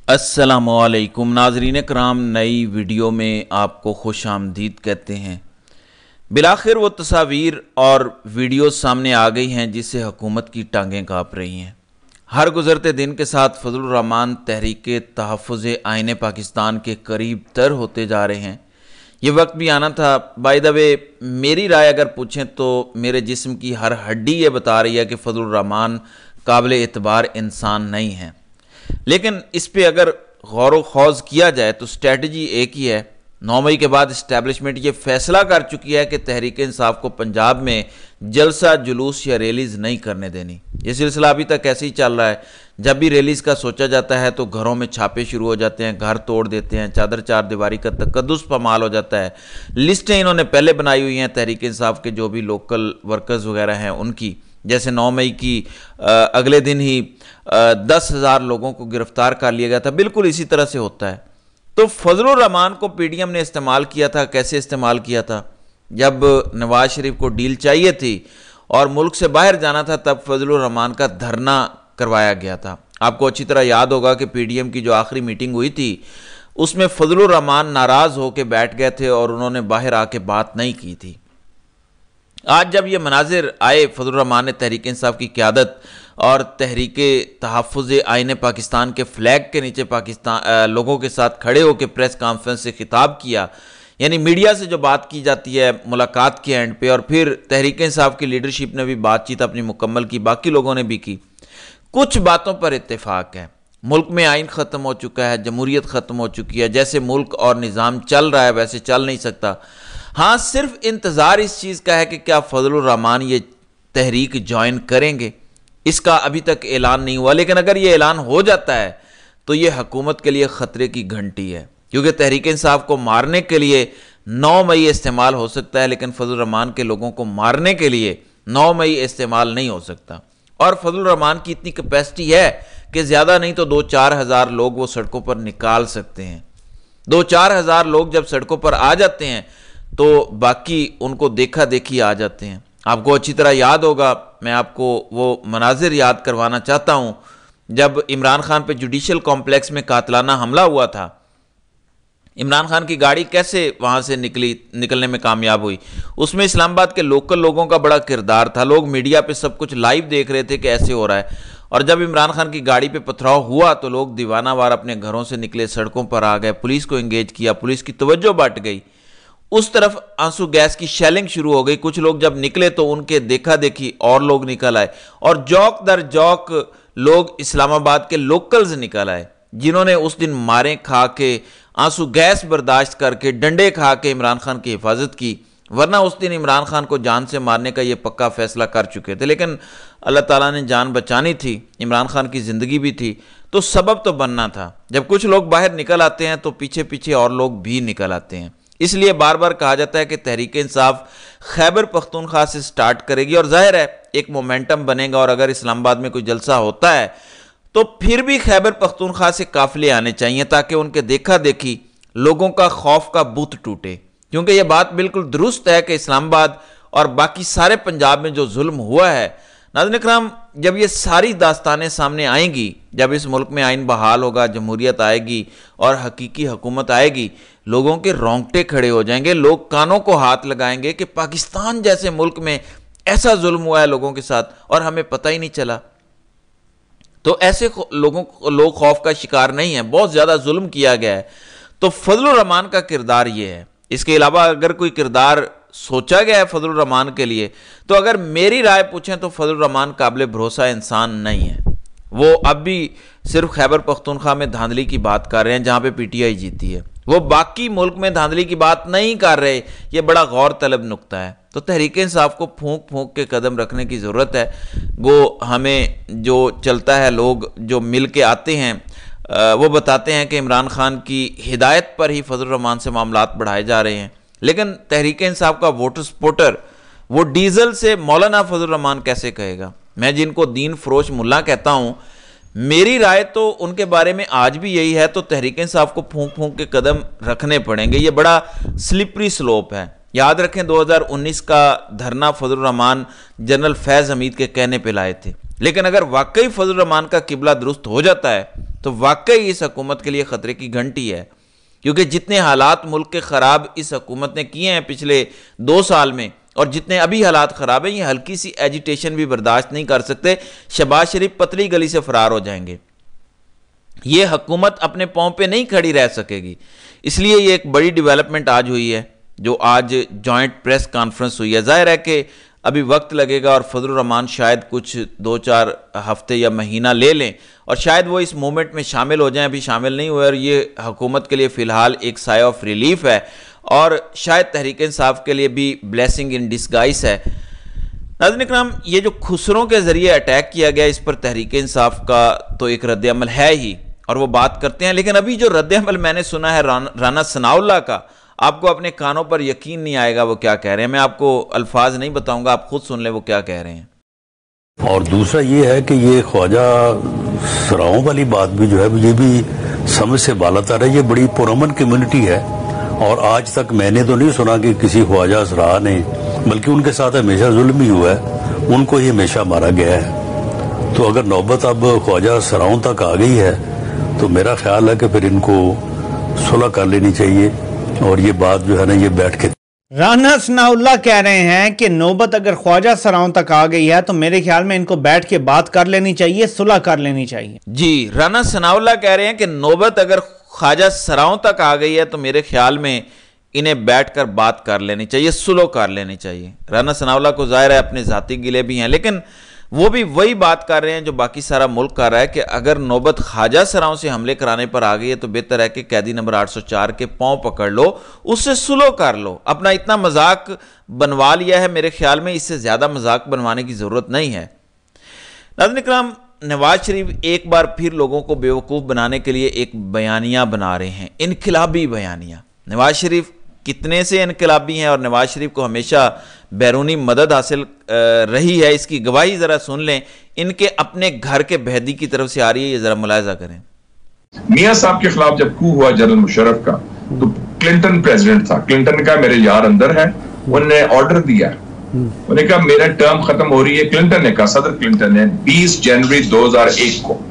السلام علیکم ناظرین کرام، نئی ویڈیو میں آپ کو خوش آمدید کہتے ہیں۔ بالآخر وہ تصاویر اور ویڈیوز سامنے آ گئی ہیں جس سے حکومت کی ٹانگیں کانپ رہی ہیں۔ ہر گزرتے دن کے ساتھ فضل الرحمان تحریک تحفظ آئین پاکستان کے قریب تر ہوتے جا رہے ہیں۔ یہ وقت بھی آنا تھا۔ بائی دا وے، میری رائے اگر پوچھیں تو میرے جسم کی ہر ہڈی یہ بتا رہی ہے کہ فضل الرحمان قابل اعتبار انسان نہیں ہیں، لیکن اس پہ اگر غور و خوض کیا جائے تو اسٹریٹجی ایک ہی ہے۔ 9 مئی کے بعد اسٹیبلشمنٹ یہ فیصلہ کر چکی ہے کہ تحریک انصاف کو پنجاب میں جلسہ جلوس یا ریلیز نہیں کرنے دینی۔ یہ سلسلہ ابھی تک ایسے ہی چل رہا ہے۔ جب بھی ریلیز کا سوچا جاتا ہے تو گھروں میں چھاپے شروع ہو جاتے ہیں، گھر توڑ دیتے ہیں، چادر چار دیواری کا تقدس پامال ہو جاتا ہے۔ لسٹیں انہوں نے پہلے بنائی ہوئی ہیں تحریک انصاف کے جو بھی لوکل ورکرز وغیرہ ہیں ان کی، جیسے 9 مئی کی اگلے دن ہی 10,000 لوگوں کو گرفتار کر لیا گیا تھا، بالکل اسی طرح سے ہوتا ہے۔ تو فضل الرحمان کو پی ڈی ایم نے استعمال کیا تھا۔ کیسے استعمال کیا تھا؟ جب نواز شریف کو ڈیل چاہیے تھی اور ملک سے باہر جانا تھا تب فضل الرحمان کا دھرنا کروایا گیا تھا۔ آپ کو اچھی طرح یاد ہوگا کہ پی ڈی ایم کی جو آخری میٹنگ ہوئی تھی اس میں فضل الرحمان ناراض ہو کے بیٹھ گئے تھے اور انہوں نے باہر آ کے بات نہیں کی تھی۔ آج جب یہ مناظر آئے، فضل الرحمان نے تحریک انصاف کی قیادت اور تحریک تحفظ آئین پاکستان کے فلیگ کے نیچے لوگوں کے ساتھ کھڑے ہو کے پریس کانفرنس سے خطاب کیا، یعنی میڈیا سے جو بات کی جاتی ہے ملاقات کے اینڈ پہ، اور پھر تحریک انصاف کی لیڈرشپ نے بھی بات چیت اپنی مکمل کی، باقی لوگوں نے بھی کی۔ کچھ باتوں پر اتفاق ہے۔ ملک میں آئین ختم ہو چکا ہے، جمہوریت ختم ہو چکی ہے، جیسے ملک اور نظام چل رہا ہے ویسے چل نہیں سکتا۔ ہاں، صرف انتظار اس چیز کا ہے کہ کیا فضل الرحمان یہ تحریک جوائن کریں گے۔ اس کا ابھی تک اعلان نہیں ہوا، لیکن اگر یہ اعلان ہو جاتا ہے تو یہ حکومت کے لیے خطرے کی گھنٹی ہے، کیونکہ تحریک انصاف کو مارنے کے لیے 9 مئی استعمال ہو سکتا ہے، لیکن فضل الرحمان کے لوگوں کو مارنے کے لیے 9 مئی استعمال نہیں ہو سکتا۔ اور فضل الرحمان کی اتنی کیپیسٹی ہے کہ زیادہ نہیں تو 2-4 ہزار لوگ وہ سڑکوں پر نکال سکتے ہیں۔ 2-4 ہزار لوگ جب سڑکوں پر آ جاتے ہیں تو باقی ان کو دیکھا دیکھی آ جاتے ہیں۔ آپ کو اچھی طرح یاد ہوگا، میں آپ کو وہ مناظر یاد کروانا چاہتا ہوں جب عمران خان پہ جوڈیشل کمپلیکس میں قاتلانہ حملہ ہوا تھا۔ عمران خان کی گاڑی کیسے وہاں سے نکلنے میں کامیاب ہوئی؟ اس میں اسلام آباد کے لوکل لوگوں کا بڑا کردار تھا۔ لوگ میڈیا پہ سب کچھ لائیو دیکھ رہے تھے کہ ایسے ہو رہا ہے، اور جب عمران خان کی گاڑی پہ پتھراؤ ہوا تو لوگ دیوانہ وار اپنے گھروں سے نکلے، سڑکوں پر آ گئے، پولیس کو انگیج کیا، پولیس کی توجہ بٹ گئی۔ اس طرف آنسو گیس کی شیلنگ شروع ہو گئی۔ کچھ لوگ جب نکلے تو ان کے دیکھا دیکھی اور لوگ نکل آئے، اور جوک در جوک لوگ اسلام آباد کے لوکلز نکل آئے جنہوں نے اس دن ماریں کھا کے، آنسو گیس برداشت کر کے، ڈنڈے کھا کے عمران خان کی حفاظت کی، ورنہ اس دن عمران خان کو جان سے مارنے کا یہ پکا فیصلہ کر چکے تھے، لیکن اللہ تعالیٰ نے جان بچانی تھی، عمران خان کی زندگی بھی تھی، تو سبب تو بننا تھا۔ جب کچھ لوگ باہر نکل آتے ہیں تو پیچھے پیچھے اور لوگ بھی نکل آتے ہیں۔ اس لیے بار بار کہا جاتا ہے کہ تحریک انصاف خیبر پختونخوا سے سٹارٹ کرے گی، اور ظاہر ہے ایک مومنٹم بنے گا، اور اگر اسلام آباد میں کوئی جلسہ ہوتا ہے تو پھر بھی خیبر پختونخوا سے قافلے آنے چاہیے تاکہ ان کے دیکھا دیکھی لوگوں کا خوف کا بت ٹوٹے، کیونکہ یہ بات بالکل درست ہے کہ اسلام آباد اور باقی سارے پنجاب میں جو ظلم ہوا ہے، ناظرین اکرام، جب یہ ساری داستانیں سامنے آئیں گی، جب اس ملک میں آئین بحال ہوگا، جمہوریت آئے گی اور حقیقی حکومت آئے گی، لوگوں کے رونگٹے کھڑے ہو جائیں گے، لوگ کانوں کو ہاتھ لگائیں گے کہ پاکستان جیسے ملک میں ایسا ظلم ہوا ہے لوگوں کے ساتھ اور ہمیں پتہ ہی نہیں چلا۔ تو ایسے لوگ خوف کا شکار نہیں ہیں، بہت زیادہ ظلم کیا گیا ہے۔ تو فضل الرحمان کا کردار یہ ہے۔ اس کے علاوہ اگر کوئی کردار سوچا گیا ہے فضل الرحمان کے لیے تو اگر میری رائے پوچھیں تو فضل الرحمان قابل بھروسہ انسان نہیں ہے۔ وہ اب بھی صرف خیبر پختونخوا میں دھاندلی کی بات کر رہے ہیں جہاں پہ پی ٹی آئی جیتی ہے، وہ باقی ملک میں دھاندلی کی بات نہیں کر رہے۔ یہ بڑا غور طلب نقطہ ہے۔ تو تحریک انصاف کو پھونک پھونک کے قدم رکھنے کی ضرورت ہے۔ وہ ہمیں جو چلتا ہے، لوگ جو مل کے آتے ہیں وہ بتاتے ہیں کہ عمران خان کی ہدایت پر ہی فضل الرحمان سے معاملات بڑھائے جا رہے ہیں، لیکن تحریک انصاف کا ووٹر سپورٹر وہ ڈیزل سے مولانا فضل الرحمان کیسے کہے گا؟ میں جن کو دین فروش ملا کہتا ہوں، میری رائے تو ان کے بارے میں آج بھی یہی ہے، تو تحریک انصاف کو پھونک پھونک کے قدم رکھنے پڑیں گے۔ یہ بڑا سلپری سلوپ ہے۔ یاد رکھیں 2019 کا دھرنا فضل الرحمان جنرل فیض حمید کے کہنے پہ لائے تھے، لیکن اگر واقعی فضل الرحمان کا قبلہ درست ہو جاتا ہے تو واقعی اس حکومت کے لیے خطرے کی گھنٹی ہے، کیونکہ جتنے حالات ملک کے خراب اس حکومت نے کیے ہیں پچھلے 2 سال میں، اور جتنے ابھی حالات خراب ہیں، یہ ہلکی سی ایجیٹیشن بھی برداشت نہیں کر سکتے۔ شہباز شریف پتلی گلی سے فرار ہو جائیں گے، یہ حکومت اپنے پاؤں پہ نہیں کھڑی رہ سکے گی۔ اس لیے یہ ایک بڑی ڈیولپمنٹ آج ہوئی ہے، جو آج جوائنٹ پریس کانفرنس ہوئی ہے۔ ظاہر ہے کہ ابھی وقت لگے گا اور فضل الرحمان شاید کچھ 2-4 ہفتے یا مہینہ لے لیں اور شاید وہ اس مومنٹ میں شامل ہو جائیں، ابھی شامل نہیں ہوئے، اور یہ حکومت کے لیے فی الحال ایک سائے آف ریلیف ہے اور شاید تحریک انصاف کے لیے بھی بلیسنگ ان ڈسگائز ہے۔ ناظرین اکرام، یہ جو خسروں کے ذریعے اٹیک کیا گیا اس پر تحریک انصاف کا تو ایک رد عمل ہے ہی، اور وہ بات کرتے ہیں، لیکن ابھی جو رد عمل میں نے سنا ہے رانا ثناءاللہ کا، آپ کو اپنے کانوں پر یقین نہیں آئے گا وہ کیا کہہ رہے ہیں۔ میں آپ کو الفاظ نہیں بتاؤں گا، آپ خود سن لیں وہ کیا کہہ رہے ہیں۔ اور دوسرا یہ ہے کہ یہ خواجہ سراؤں والی بات بھی جو ہے یہ بھی سمجھ سے بالا تر ہے۔ یہ بڑی پرامن کمیونٹی ہے اور آج تک میں نے تو نہیں سنا کہ کسی خواجہ سراؤں نے، بلکہ ان کے ساتھ ہمیشہ ظلم ہی ہوا ہے، ان کو ہی ہمیشہ مارا گیا ہے۔ تو اگر نوبت اب خواجہ سراؤں تک آ گئی ہے تو میرا خیال ہے کہ پھر ان کو صلح کر لینی چاہیے، اور یہ بات جو ہے نا یہ بیٹھ کے رانا ثناءاللہ کہہ رہے ہیں کہ نوبت اگر خواجہ سراؤں تک آ گئی ہے تو میرے خیال میں ان کو بیٹھ کے بات کر لینی چاہیے، صلح کر لینی چاہیے۔ جی، رانا ثناءاللہ کہہ رہے ہیں کہ نوبت اگر خواجہ سراؤں تک آ گئی ہے تو میرے خیال میں انہیں بیٹھ کر بات کر لینی چاہیے، صلح کر لینی چاہیے۔ رانا ثناءاللہ کو ظاہر ہے اپنے ذاتی گلے بھی ہیں، لیکن وہ بھی وہی بات کر رہے ہیں جو باقی سارا ملک کر رہا ہے کہ اگر نوبت خواجہ سراؤں سے حملے کرانے پر آ گئی ہے تو بہتر ہے کہ قیدی نمبر 804 کے پاؤں پکڑ لو، اس سے صلح کر لو۔ اپنا اتنا مذاق بنوا لیا ہے، میرے خیال میں اس سے زیادہ مذاق بنوانے کی ضرورت نہیں ہے۔ ناظرین اکرام، نواز شریف ایک بار پھر لوگوں کو بیوقوف بنانے کے لیے ایک بیانیہ بنا رہے ہیں، انقلابی بیانیہ۔ نواز شریف کتنے سے انقلابی ہیں اور نواز شریف کو ہمیشہ بیرونی مدد حاصل رہی ہے، اس کی گواہی ذرا سن لیں، ان کے اپنے گھر کے بہدی کی طرف سے آ رہی ہے، یہ ذرا ملاحظہ کریں۔ میاں صاحب کے خلاف جب کو ہوا جنرل مشرف کا تو کلنٹن پریزیڈنٹ تھا، کلنٹن کا میرے یار اندر ہے، انہوں نے آرڈر دیا، انہوں نے کہا میرا ٹرم ختم ہو رہی ہے، کلنٹن نے کہا، صدر کلنٹن نے 20 جنوری 2001 کو،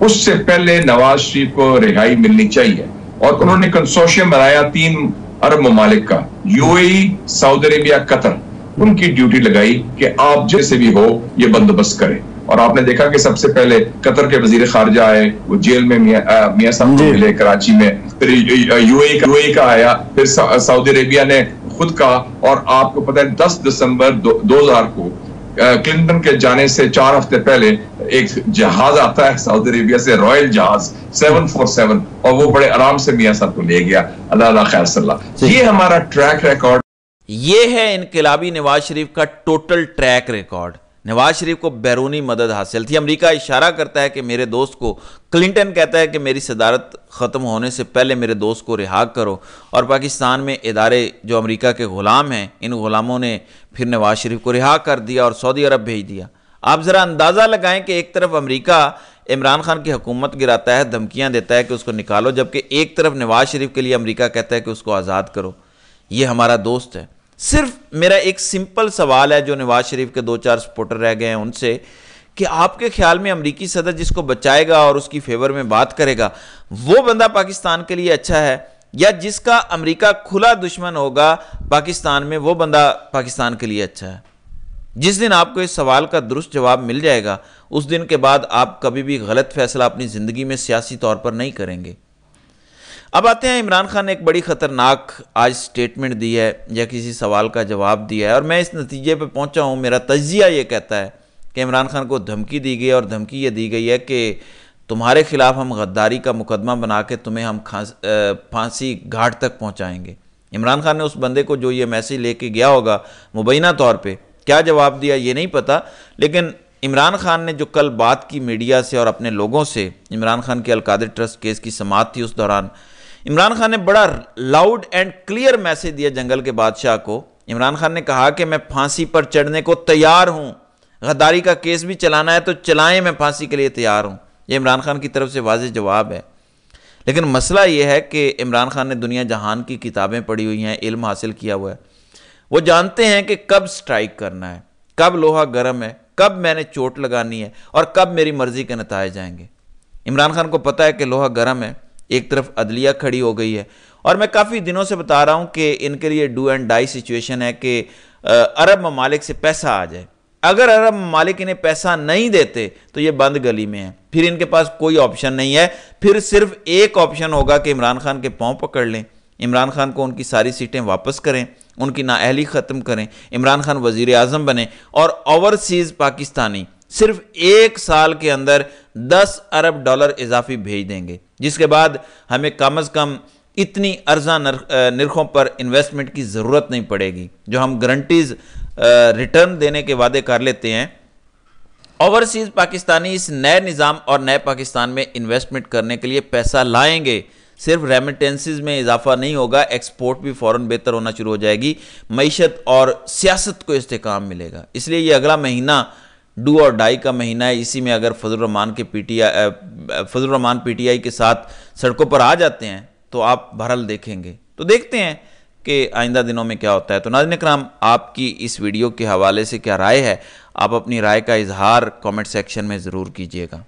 اس سے پہلے نواز شریف کو رہائی ملنی چاہیے، اور انہوں نے کنسورشیم بنایا 3 عرب ممالک کا، یو اے ای، سعودی عربیہ، قطر، ان کی ڈیوٹی لگائی کہ آپ جیسے بھی ہو یہ بندوبست کریں۔ اور آپ نے دیکھا کہ سب سے پہلے قطر کے وزیر خارجہ آئے، وہ جیل میں میاں صاحب کو ملے کراچی میں، پھر یو اے کا آیا، پھر سعودی عربیہ نے خود کہا، اور آپ کو پتہ ہے 10 دسمبر 2000 کو کلنٹن کے جانے سے 4 ہفتے پہلے ایک جہاز آتا ہے سعودی عربیہ سے، رائل جہاز 747، اور وہ بڑے آرام سے میاں صاحب کو لے گیا، اللہ خیر صلی اللہ۔ یہ ہمارا ٹریک ریکارڈ، یہ ہے انقلابی نواز شریف کا total track record. Nawaz Sharif کو بیرونی مدد حاصل تھی، امریکہ اشارہ کرتا ہے کہ میرے دوست کو، کلنٹن کہتا ہے کہ میری صدارت ختم ہونے سے پہلے میرے دوست کو رہا کرو، اور پاکستان میں ادارے جو امریکہ کے غلام ہیں، ان غلاموں نے پھر نواز شریف کو رہا کر دیا اور سعودی عرب بھیج دیا۔ آپ ذرا اندازہ لگائیں کہ ایک طرف امریکہ عمران خان کی حکومت گراتا ہے، دھمکیاں دیتا ہے کہ اس کو نکالو، جبکہ ایک طرف نواز شریف کے لیے امریکہ کہتا ہے کہ اس کو آزاد کرو۔ یہ ہمارا دوست ہے۔ صرف میرا ایک سمپل سوال ہے جو نواز شریف کے 2-4 سپورٹر رہ گئے ہیں ان سے، کہ آپ کے خیال میں امریکی صدر جس کو بچائے گا اور اس کی فیور میں بات کرے گا وہ بندہ پاکستان کے لیے اچھا ہے، یا جس کا امریکہ کھلا دشمن ہوگا پاکستان میں وہ بندہ پاکستان کے لیے اچھا ہے؟ جس دن آپ کو اس سوال کا درست جواب مل جائے گا، اس دن کے بعد آپ کبھی بھی غلط فیصلہ اپنی زندگی میں سیاسی طور پر نہیں کریں گے۔ اب آتے ہیں، عمران خان نے ایک بڑی خطرناک آج سٹیٹمنٹ دی ہے یا کسی سوال کا جواب دیا ہے، اور میں اس نتیجے پہ پہنچا ہوں، میرا تجزیہ یہ کہتا ہے کہ عمران خان کو دھمکی دی گئی، اور دھمکی یہ دی گئی ہے کہ تمہارے خلاف ہم غداری کا مقدمہ بنا کے تمہیں ہم پھانسی گھاٹ تک پہنچائیں گے۔ عمران خان نے اس بندے کو جو یہ میسیج لے کے گیا ہوگا مبینہ طور پہ کیا جواب دیا یہ نہیں پتا، لیکن عمران خان نے جو کل بات کی میڈیا سے اور اپنے لوگوں سے، عمران خان کے القادر ٹرسٹ کیس کی سماعت تھی، اس دوران عمران خان نے بڑا لاؤڈ اینڈ کلیئر میسیج دیا جنگل کے بادشاہ کو۔ عمران خان نے کہا کہ میں پھانسی پر چڑھنے کو تیار ہوں، غداری کا کیس بھی چلانا ہے تو چلائیں، میں پھانسی کے لیے تیار ہوں۔ یہ عمران خان کی طرف سے واضح جواب ہے، لیکن مسئلہ یہ ہے کہ عمران خان نے دنیا جہان کی کتابیں پڑھی ہوئی ہیں، علم حاصل کیا ہوا ہے، وہ جانتے ہیں کہ کب سٹرائک کرنا ہے، کب لوہا گرم ہے کب میں نے چوٹ لگانی ہے اور کب میری مرضی کے نتائج آئیں گے۔ عمران خان کو پتہ ہے کہ لوہا گرم ہے، ایک طرف عدلیہ کھڑی ہو گئی ہے، اور میں کافی دنوں سے بتا رہا ہوں کہ ان کے لیے ڈو اینڈ ڈائی سچویشن ہے کہ عرب ممالک سے پیسہ آ جائے۔ اگر عرب ممالک انہیں پیسہ نہیں دیتے تو یہ بند گلی میں ہیں، پھر ان کے پاس کوئی آپشن نہیں ہے، پھر صرف ایک آپشن ہوگا کہ عمران خان کے پاؤں پکڑ لیں، عمران خان کو ان کی ساری سیٹیں واپس کریں، ان کی نااہلی ختم کریں، عمران خان وزیر اعظم بنیں، اور اوورسیز پاکستانی صرف 1 سال کے اندر $10 ارب اضافی بھیج دیں گے، جس کے بعد ہمیں کم از کم اتنی ارزاں نرخوں پر انویسٹمنٹ کی ضرورت نہیں پڑے گی جو ہم گارنٹیز ریٹرن دینے کے وعدے کر لیتے ہیں۔ اوورسیز پاکستانی اس نئے نظام اور نئے پاکستان میں انویسٹمنٹ کرنے کے لیے پیسہ لائیں گے، صرف ریمیٹنسز میں اضافہ نہیں ہوگا، ایکسپورٹ بھی فوراً بہتر ہونا شروع ہو جائے گی، معیشت اور سیاست کو استحکام ملے گا۔ اس لیے یہ اگلا مہینہ ڈو اور ڈائی کا مہینہ ہے، اسی میں اگر فضل الرحمان پی ٹی آئی کے ساتھ سڑکوں پر آ جاتے ہیں تو آپ بہرحال دیکھیں گے۔ تو دیکھتے ہیں کہ آئندہ دنوں میں کیا ہوتا ہے۔ تو ناظرین اکرام، آپ کی اس ویڈیو کے حوالے سے کیا رائے ہے؟ آپ اپنی رائے کا اظہار کامنٹ سیکشن میں ضرور کیجیے گا۔